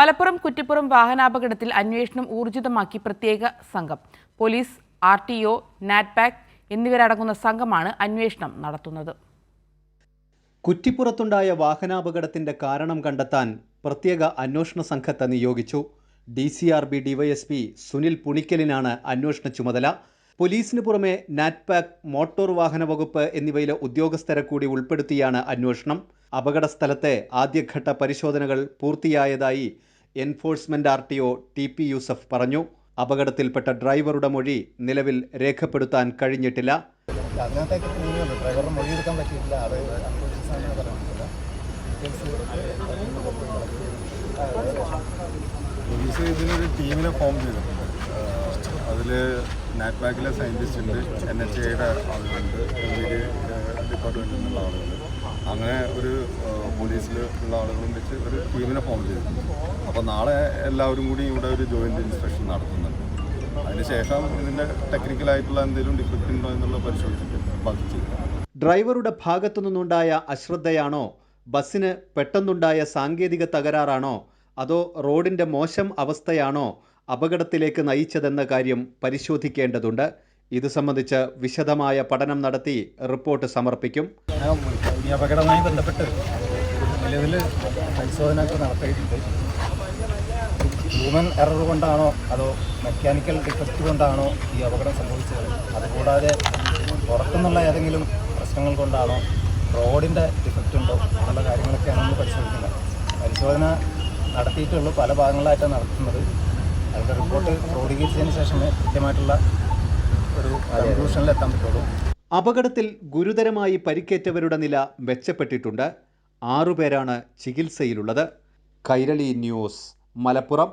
മലപ്പുറം കുറ്റിപ്പുറം വാഹനാപകടത്തിൽ അന്വേഷണം ഊർജിതമാക്കി പ്രത്യേക സംഘം. പോലീസ്, RTO, നാറ്റ്പാക് എന്നിവരടങ്ങുന്ന സംഘമാണ് അന്വേഷണം നടത്തുന്നത്. കുറ്റിപ്പുറത്തുണ്ടായ വാഹനാപകടത്തിന്റെ കാരണം കണ്ടെത്താൻ പ്രത്യേക അന്വേഷണ സംഘത്തെ നിയോഗിച്ചു. DCRB DYSP സുനിൽ പുണിക്കലിനാണ് അന്വേഷണ ചുമതല. പോലീസിന് പുറമെ നാറ്റ്പാക്, മോട്ടോർ വാഹന വകുപ്പ് എന്നിവയിലെ ഉദ്യോഗസ്ഥരെ കൂടി ഉൾപ്പെടുത്തിയാണ് അന്വേഷണം. അപകട സ്ഥലത്തെ ആദ്യഘട്ട പരിശോധനകൾ പൂർത്തിയായതായി എൻഫോഴ്സ്മെന്റ് RTO TP യൂസഫ് പറഞ്ഞു. അപകടത്തിൽപ്പെട്ട ഡ്രൈവറുടെ മൊഴി നിലവിൽ രേഖപ്പെടുത്താൻ കഴിഞ്ഞിട്ടില്ല. പോലീസ് ഇതിനൊരു ടീമിനെ ഫോം ചെയ്തിട്ടുണ്ട്. അതിൽ നാറ്റ്പാക്കിലെ സയൻറ്റിസ്റ്റ് ഉണ്ട്, NHAയുടെ ആളുകളുണ്ട്, ഡിപ്പാർട്ട്മെൻറ്റിൽ നിന്നുള്ള ആളുകൾ, അങ്ങനെ ഒരു പോലീസിൽ ഉള്ള ആളുകളും വെച്ച് ഒരു ടീമിനെ ഫോം ചെയ്തിട്ടുണ്ട്. അപ്പോൾ നാളെ എല്ലാവരും കൂടി ഇവിടെ ഒരു ജോയിൻറ്റ് ഇൻസ്പെക്ഷൻ നടത്തുന്നുണ്ട്. അതിനുശേഷം ഇതിൻ്റെ ടെക്നിക്കലായിട്ടുള്ള എന്തെങ്കിലും ഡിഫക്റ്റ് ഉണ്ടോ എന്നുള്ള പരിശോധിച്ചിട്ട് ബാക്കി ചെയ്യും. ഡ്രൈവറുടെ ഭാഗത്തു നിന്നുണ്ടായ അശ്രദ്ധയാണോ, ബസ്സിന് പെട്ടെന്നുണ്ടായ സാങ്കേതിക തകരാറാണോ, അതോ റോഡിന്റെ മോശം അവസ്ഥയാണോ അപകടത്തിലേക്ക് നയിച്ചതെന്ന കാര്യം പരിശോധിക്കേണ്ടതുണ്ട്. ഇത് സംബന്ധിച്ച് വിശദമായ പഠനം നടത്തി റിപ്പോർട്ട് സമർപ്പിക്കും. ഈ അപകടവുമായി ബന്ധപ്പെട്ട് നിലവിൽ പരിശോധനകൾ നടത്തിയിട്ടുണ്ട്. ഹ്യൂമൻ എറർ കൊണ്ടാണോ അതോ മെക്കാനിക്കൽ ഡിഫക്റ്റ് കൊണ്ടാണോ ഈ അപകടം സംഭവിച്ചത്, അതുകൂടാതെ പുറത്തുനിന്നുള്ള ഏതെങ്കിലും പ്രശ്നങ്ങൾ കൊണ്ടാണോ, റോഡിൻ്റെ ഡിഫക്റ്റ് ഉണ്ടോ എന്നുള്ള കാര്യങ്ങളൊക്കെയാണ് നമ്മൾ പരിശോധിക്കുന്നത്. പരിശോധന നടത്തിയിട്ടുള്ളൂ, പല ഭാഗങ്ങളായിട്ടാണ് നടത്തുന്നത്. അതിൻ്റെ റിപ്പോർട്ട് ക്രോഡീകരിച്ചതിന് ശേഷമേ കൃത്യമായിട്ടുള്ള ഒരു കൺക്ലൂഷനിലെത്താൻ പറ്റുള്ളൂ. അപകടത്തിൽ ഗുരുതരമായി പരിക്കേറ്റവരുടെ നില മെച്ചപ്പെട്ടിട്ടുണ്ട്. 6 പേരാണ് ചികിത്സയിലുള്ളത്. കൈരളി ന്യൂസ്, മലപ്പുറം.